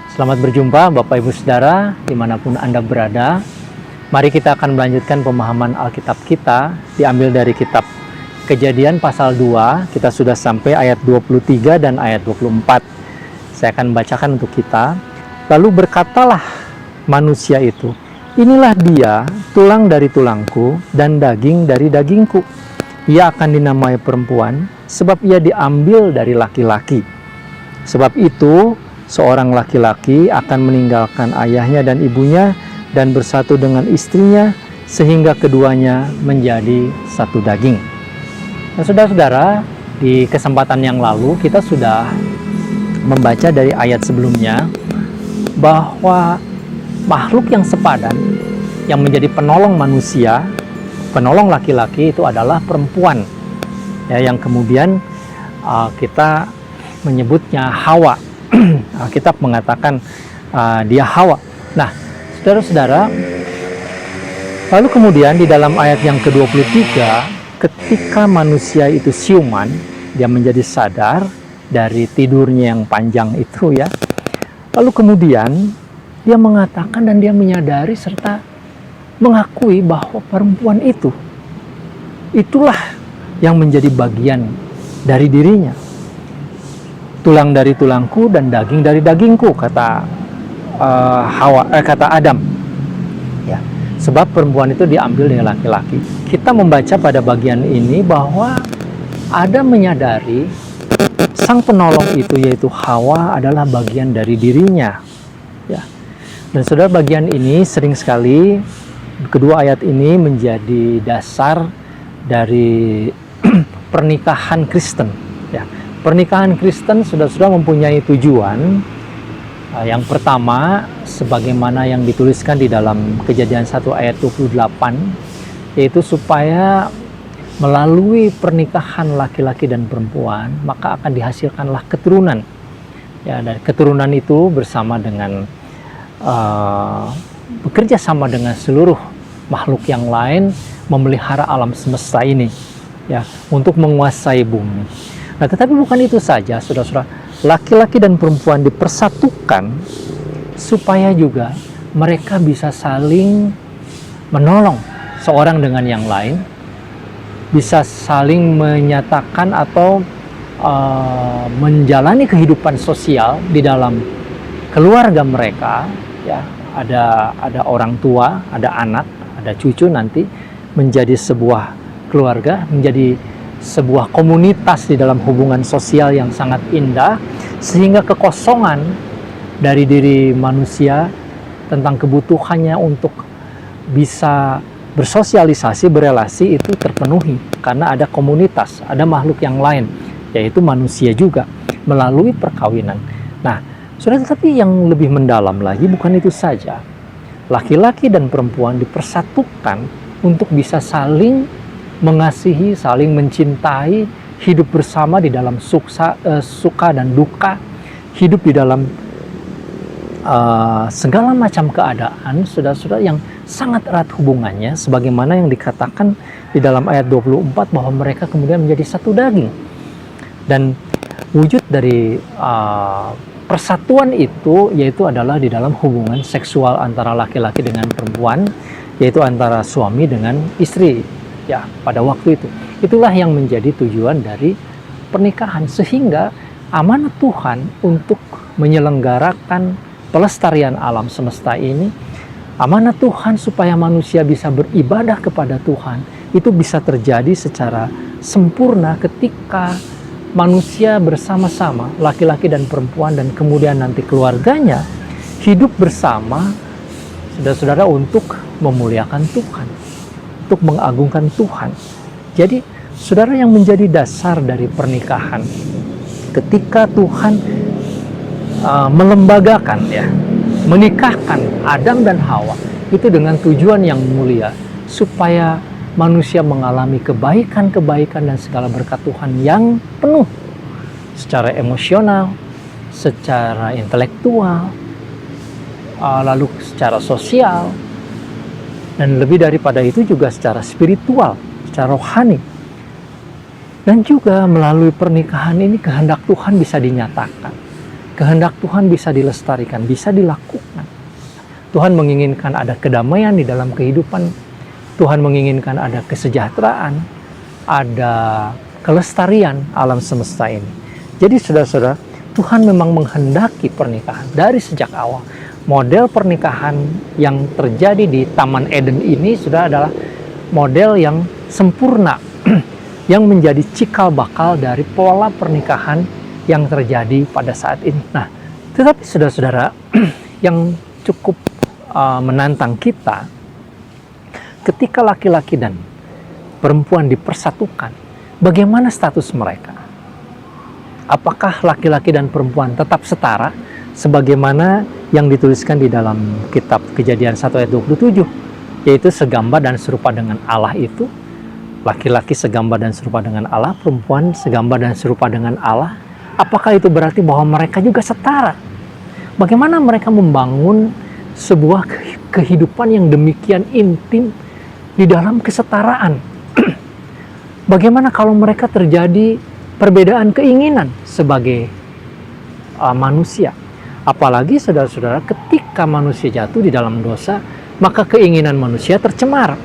Selamat berjumpa Bapak Ibu Saudara dimanapun Anda berada. Mari kita akan melanjutkan pemahaman Alkitab kita, diambil dari kitab Kejadian pasal 2. Kita sudah sampai ayat 23 dan ayat 24. Saya akan membacakan untuk kita. Lalu berkatalah manusia itu, inilah dia, tulang dari tulangku dan daging dari dagingku. Ia akan dinamai perempuan, sebab ia diambil dari laki-laki. Sebab itu, seorang laki-laki akan meninggalkan ayahnya dan ibunya dan bersatu dengan istrinya, sehingga keduanya menjadi satu daging. Nah, saudara-saudara, di kesempatan yang lalu kita sudah membaca dari ayat sebelumnya bahwa makhluk yang sepadan yang menjadi penolong manusia, penolong laki-laki itu adalah perempuan, ya, yang kemudian kita menyebutnya Hawa. Alkitab mengatakan dia Hawa. Nah, saudara-saudara, lalu kemudian di dalam ayat yang ke-23, ketika manusia itu siuman, dia menjadi sadar dari tidurnya yang panjang itu, ya. Lalu kemudian dia mengatakan dan dia menyadari serta mengakui bahwa perempuan itulah yang menjadi bagian dari dirinya. Tulang dari tulangku dan daging dari dagingku, kata kata Adam. Ya, sebab perempuan itu diambil dari laki-laki. Kita membaca pada bagian ini bahwa Adam menyadari sang penolong itu, yaitu Hawa, adalah bagian dari dirinya. Ya. Dan saudara, bagian ini sering sekali, kedua ayat ini menjadi dasar dari pernikahan Kristen. Ya. Pernikahan Kristen sudah mempunyai tujuan. Yang pertama, sebagaimana yang dituliskan di dalam Kejadian 1 ayat 28, yaitu supaya melalui pernikahan laki-laki dan perempuan, maka akan dihasilkanlah keturunan. Ya, dan keturunan itu bersama dengan bekerja sama dengan seluruh makhluk yang lain, memelihara alam semesta ini, ya, untuk menguasai bumi. Nah, tetapi bukan itu saja, saudara-saudara. Laki-laki dan perempuan dipersatukan supaya juga mereka bisa saling menolong seorang dengan yang lain, bisa saling menyatakan atau menjalani kehidupan sosial di dalam keluarga mereka. Ya, ada orang tua, ada anak, ada cucu, nanti menjadi sebuah keluarga, menjadi sebuah komunitas di dalam hubungan sosial yang sangat indah, sehingga kekosongan dari diri manusia tentang kebutuhannya untuk bisa bersosialisasi, berelasi, itu terpenuhi karena ada komunitas, ada makhluk yang lain, yaitu manusia juga melalui perkawinan. Nah, saudara, tetapi yang lebih mendalam lagi bukan itu saja. Laki-laki dan perempuan dipersatukan untuk bisa saling mengasihi, saling mencintai, hidup bersama di dalam suka dan duka, hidup di dalam segala macam keadaan, saudara-saudara, yang sangat erat hubungannya, sebagaimana yang dikatakan di dalam ayat 24 bahwa mereka kemudian menjadi satu daging. Dan wujud dari persatuan itu yaitu adalah di dalam hubungan seksual antara laki-laki dengan perempuan, yaitu antara suami dengan istri. Ya, pada waktu itu. Itulah yang menjadi tujuan dari pernikahan, sehingga amanat Tuhan untuk menyelenggarakan pelestarian alam semesta ini, amanat Tuhan supaya manusia bisa beribadah kepada Tuhan, itu bisa terjadi secara sempurna ketika manusia bersama-sama, laki-laki dan perempuan, dan kemudian nanti keluarganya hidup bersama, saudara-saudara, untuk memuliakan Tuhan, untuk mengagungkan Tuhan. Jadi, saudara, yang menjadi dasar dari pernikahan, ketika Tuhan melembagakan, ya, menikahkan Adam dan Hawa, itu dengan tujuan yang mulia, supaya manusia mengalami kebaikan-kebaikan dan segala berkat Tuhan yang penuh, secara emosional, secara intelektual, lalu secara sosial, dan lebih daripada itu juga secara spiritual, secara rohani. Dan juga melalui pernikahan ini kehendak Tuhan bisa dinyatakan. kehendak Tuhan bisa dilestarikan, bisa dilakukan. Tuhan menginginkan ada kedamaian di dalam kehidupan. Tuhan menginginkan ada kesejahteraan, ada kelestarian alam semesta ini. Jadi saudara-saudara, Tuhan memang menghendaki pernikahan dari sejak awal. Model pernikahan yang terjadi di Taman Eden ini sudah adalah model yang sempurna, yang menjadi cikal bakal dari pola pernikahan yang terjadi pada saat ini. Nah, tetapi saudara-saudara, yang cukup menantang kita, ketika laki-laki dan perempuan dipersatukan, bagaimana status mereka? Apakah laki-laki dan perempuan tetap setara sebagaimana yang dituliskan di dalam kitab Kejadian 1 ayat 27, yaitu segambar dan serupa dengan Allah itu, laki-laki segambar dan serupa dengan Allah, perempuan segambar dan serupa dengan Allah. Apakah itu berarti bahwa mereka juga setara? Bagaimana mereka membangun sebuah kehidupan yang demikian intim di dalam kesetaraan? Bagaimana kalau mereka terjadi perbedaan keinginan sebagai manusia? Apalagi saudara-saudara, ketika manusia jatuh di dalam dosa, maka keinginan manusia tercemar.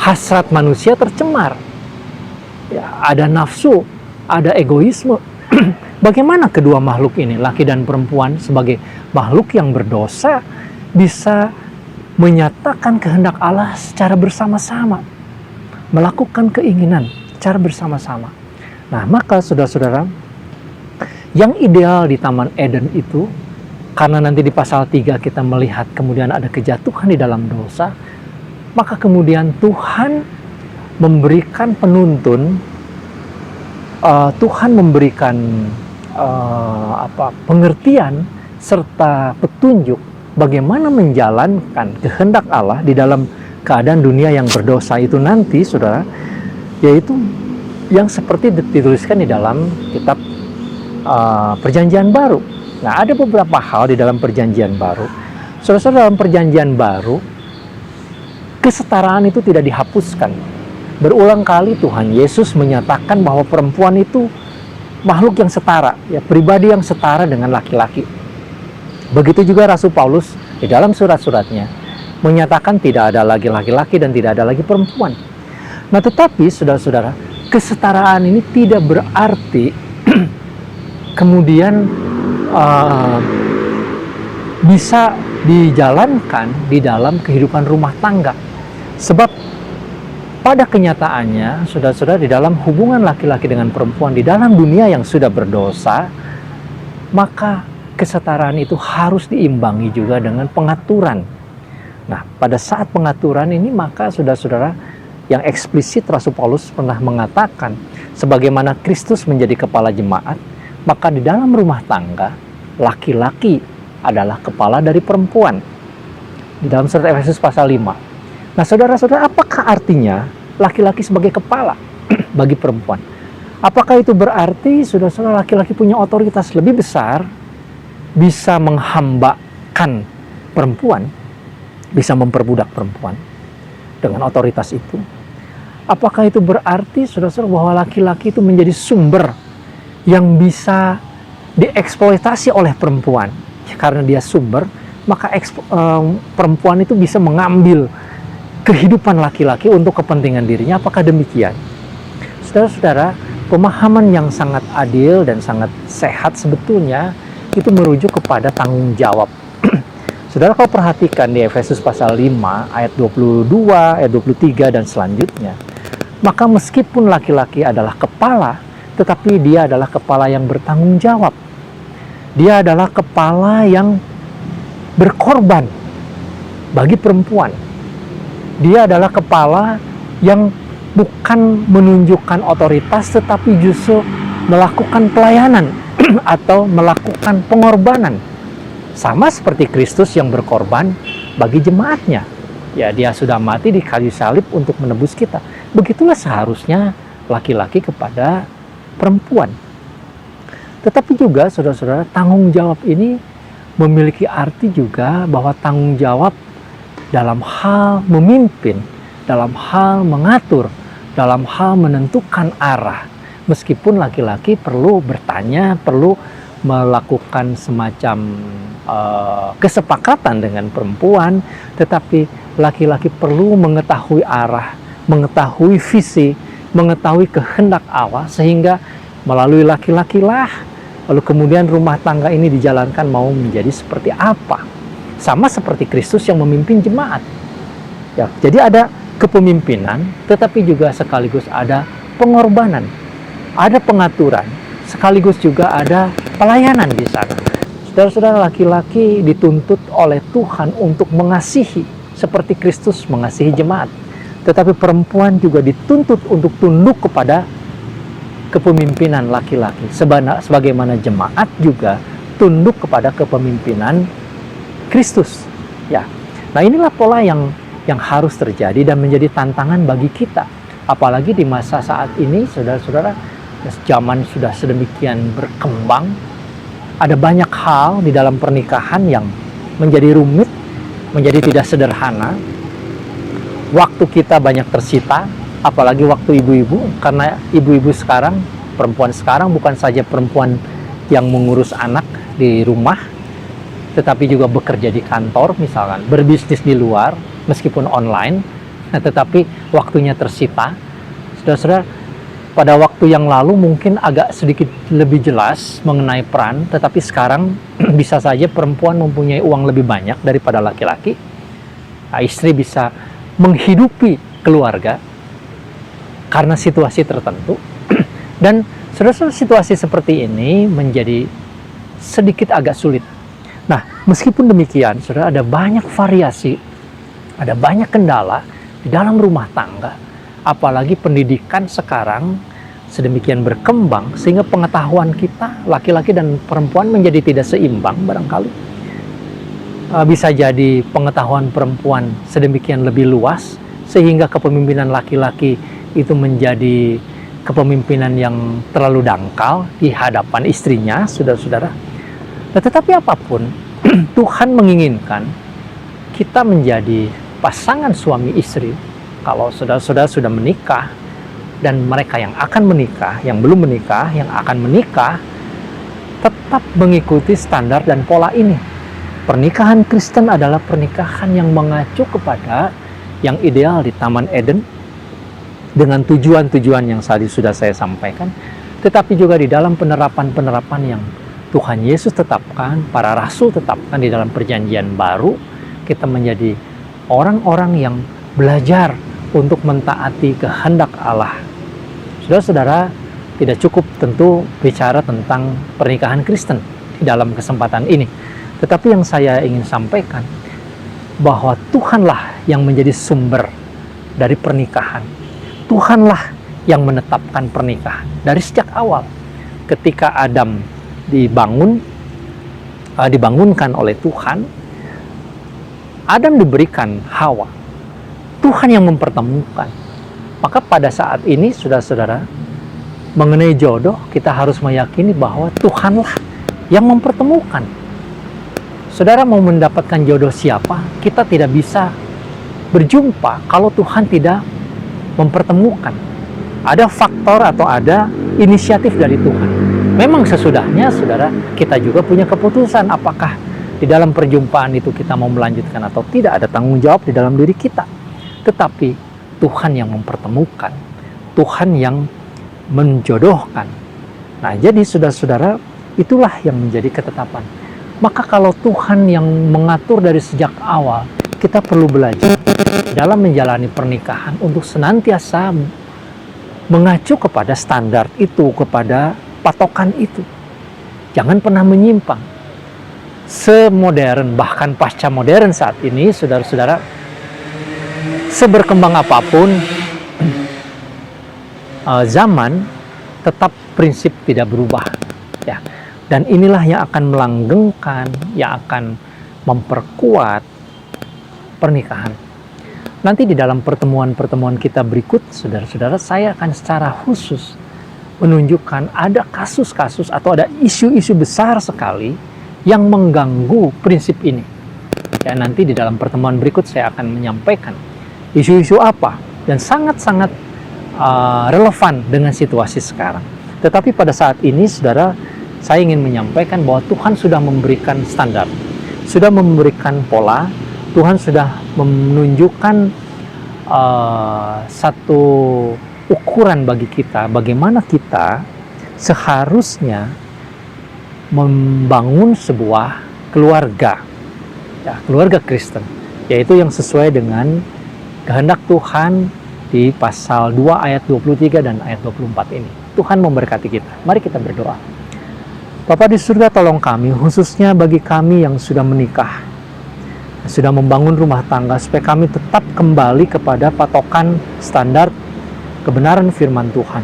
Hasrat manusia tercemar. Ya, ada nafsu, ada egoisme. Bagaimana kedua makhluk ini, laki dan perempuan, sebagai makhluk yang berdosa, bisa menyatakan kehendak Allah secara bersama-sama, melakukan keinginan secara bersama-sama. Nah, maka saudara-saudara, yang ideal di Taman Eden itu, karena nanti di pasal 3 kita melihat kemudian ada kejatuhan di dalam dosa, maka kemudian Tuhan memberikan penuntun, Tuhan memberikan pengertian serta petunjuk bagaimana menjalankan kehendak Allah di dalam keadaan dunia yang berdosa itu nanti, saudara, yaitu yang seperti dituliskan di dalam kitab Perjanjian Baru. Nah, ada beberapa hal di dalam Perjanjian Baru. Saudara-saudara, dalam Perjanjian Baru, kesetaraan itu tidak dihapuskan. Berulang kali Tuhan Yesus menyatakan bahwa perempuan itu makhluk yang setara, ya, pribadi yang setara dengan laki-laki. Begitu juga Rasul Paulus di dalam surat-suratnya menyatakan tidak ada lagi laki-laki dan tidak ada lagi perempuan. Nah, tetapi saudara-saudara, kesetaraan ini tidak berarti kemudian bisa dijalankan di dalam kehidupan rumah tangga. Sebab pada kenyataannya, saudara-saudara, di dalam hubungan laki-laki dengan perempuan di dalam dunia yang sudah berdosa, maka kesetaraan itu harus diimbangi juga dengan pengaturan. Nah, pada saat pengaturan ini, maka saudara-saudara, yang eksplisit Rasul Paulus pernah mengatakan, sebagaimana Kristus menjadi kepala jemaat, maka di dalam rumah tangga, laki-laki adalah kepala dari perempuan. Di dalam surat Efesus pasal 5. Nah, saudara-saudara, apakah artinya laki-laki sebagai kepala bagi perempuan? Apakah itu berarti saudara-saudara laki-laki punya otoritas lebih besar, bisa menghambakan perempuan, bisa memperbudak perempuan dengan otoritas itu? Apakah itu berarti saudara-saudara bahwa laki-laki itu menjadi sumber yang bisa dieksploitasi oleh perempuan? Karena dia sumber, maka perempuan itu bisa mengambil kehidupan laki-laki untuk kepentingan dirinya. Apakah demikian? Saudara-saudara, pemahaman yang sangat adil dan sangat sehat sebetulnya itu merujuk kepada tanggung jawab. Saudara, kalau perhatikan di Efesus pasal 5 ayat 22, ayat 23 dan selanjutnya, maka meskipun laki-laki adalah kepala, tetapi dia adalah kepala yang bertanggung jawab. Dia adalah kepala yang berkorban bagi perempuan. Dia adalah kepala yang bukan menunjukkan otoritas, tetapi justru melakukan pelayanan atau melakukan pengorbanan. Sama seperti Kristus yang berkorban bagi jemaatnya. Ya, dia sudah mati di kayu salib untuk menebus kita. Begitulah seharusnya laki-laki kepada perempuan. Tetapi juga saudara-saudara, tanggung jawab ini memiliki arti juga bahwa tanggung jawab dalam hal memimpin, dalam hal mengatur, dalam hal menentukan arah. Meskipun laki-laki perlu bertanya, perlu melakukan semacam kesepakatan dengan perempuan, tetapi laki-laki perlu mengetahui arah, mengetahui visi, mengetahui kehendak Allah, sehingga melalui laki-laki lah lalu kemudian rumah tangga ini dijalankan mau menjadi seperti apa. Sama seperti Kristus yang memimpin jemaat. Ya, jadi ada kepemimpinan, tetapi juga sekaligus ada pengorbanan, ada pengaturan, sekaligus juga ada pelayanan di sana. Saudara-saudara, laki-laki dituntut oleh Tuhan untuk mengasihi seperti Kristus mengasihi jemaat. Tetapi perempuan juga dituntut untuk tunduk kepada kepemimpinan laki-laki. Sebagaimana jemaat juga tunduk kepada kepemimpinan Kristus. Ya. Nah, inilah pola yang harus terjadi dan menjadi tantangan bagi kita. Apalagi di masa saat ini, saudara-saudara, zaman sudah sedemikian berkembang. Ada banyak hal di dalam pernikahan yang menjadi rumit, menjadi tidak sederhana. Waktu kita banyak tersita, apalagi waktu ibu-ibu, karena ibu-ibu sekarang, perempuan sekarang bukan saja perempuan yang mengurus anak di rumah, tetapi juga bekerja di kantor misalkan, berbisnis di luar, meskipun online, tetapi waktunya tersita. Saudara-saudara, pada waktu yang lalu mungkin agak sedikit lebih jelas mengenai peran, tetapi sekarang bisa saja perempuan mempunyai uang lebih banyak daripada laki-laki. Nah, istri bisa menghidupi keluarga karena situasi tertentu. Dan saudara-saudara, situasi seperti ini menjadi sedikit agak sulit. Nah, meskipun demikian, saudara, ada banyak variasi, ada banyak kendala di dalam rumah tangga. Apalagi pendidikan sekarang sedemikian berkembang sehingga pengetahuan kita laki-laki dan perempuan menjadi tidak seimbang barangkali. Bisa jadi pengetahuan perempuan sedemikian lebih luas sehingga kepemimpinan laki-laki itu menjadi kepemimpinan yang terlalu dangkal di hadapan istrinya, saudara-saudara. Nah, tetapi apapun, Tuhan menginginkan kita menjadi pasangan suami istri. Kalau saudara-saudara sudah menikah, dan mereka yang akan menikah, yang belum menikah, yang akan menikah, tetap mengikuti standar dan pola ini. Pernikahan Kristen adalah pernikahan yang mengacu kepada yang ideal di Taman Eden, dengan tujuan-tujuan yang tadi sudah saya sampaikan, tetapi juga di dalam penerapan-penerapan yang Tuhan Yesus tetapkan, para rasul tetapkan di dalam perjanjian baru, kita menjadi orang-orang yang belajar untuk mentaati kehendak Allah. Saudara-saudara, tidak cukup tentu bicara tentang pernikahan Kristen di dalam kesempatan ini. Tetapi yang saya ingin sampaikan, bahwa Tuhanlah yang menjadi sumber dari pernikahan. Tuhanlah yang menetapkan pernikahan. Dari sejak awal, ketika Adam dibangunkan oleh Tuhan, Adam diberikan Hawa. Tuhan yang mempertemukan. Maka pada saat ini, saudara-saudara, mengenai jodoh, kita harus meyakini bahwa Tuhanlah yang mempertemukan. Saudara mau mendapatkan jodoh siapa, kita tidak bisa berjumpa kalau Tuhan tidak mempertemukan. Ada faktor atau ada inisiatif dari Tuhan. Memang sesudahnya, saudara, kita juga punya keputusan apakah di dalam perjumpaan itu kita mau melanjutkan atau tidak. Ada tanggung jawab di dalam diri kita. Tetapi Tuhan yang mempertemukan, Tuhan yang menjodohkan. Nah, jadi saudara-saudara, itulah yang menjadi ketetapan. Maka kalau Tuhan yang mengatur dari sejak awal, kita perlu belajar dalam menjalani pernikahan untuk senantiasa mengacu kepada standar itu, kepada patokan itu. Jangan pernah menyimpang. Semodern, bahkan pasca modern saat ini, saudara-saudara, seberkembang apapun zaman, tetap prinsip tidak berubah, ya. Dan inilah yang akan melanggengkan, yang akan memperkuat pernikahan. Nanti di dalam pertemuan-pertemuan kita berikut, saudara-saudara, saya akan secara khusus menunjukkan ada kasus-kasus atau ada isu-isu besar sekali yang mengganggu prinsip ini. Ya, nanti di dalam pertemuan berikut saya akan menyampaikan isu-isu apa dan sangat-sangat relevan dengan situasi sekarang. Tetapi pada saat ini, saudara, saya ingin menyampaikan bahwa Tuhan sudah memberikan standar, sudah memberikan pola, Tuhan sudah menunjukkan satu ukuran bagi kita, bagaimana kita seharusnya membangun sebuah keluarga, ya, keluarga Kristen, yaitu yang sesuai dengan kehendak Tuhan di pasal 2 ayat 23 dan ayat 24 ini. Tuhan memberkati kita. Mari kita berdoa. Bapa di surga, tolong kami, khususnya bagi kami yang sudah menikah, sudah membangun rumah tangga, supaya kami tetap kembali kepada patokan standar kebenaran firman Tuhan.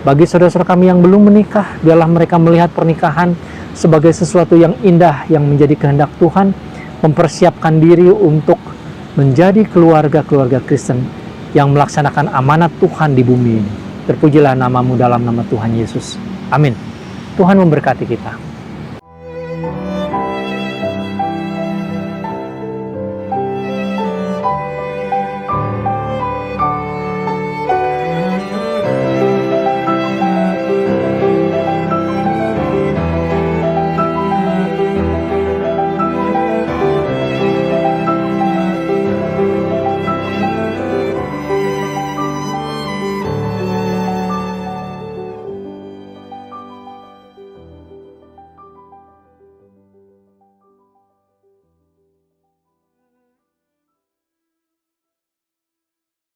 Bagi saudara-saudara kami yang belum menikah, biarlah mereka melihat pernikahan sebagai sesuatu yang indah, yang menjadi kehendak Tuhan, mempersiapkan diri untuk menjadi keluarga-keluarga Kristen yang melaksanakan amanat Tuhan di bumi ini. Terpujilah namamu dalam nama Tuhan Yesus. Amin. Tuhan memberkati kita.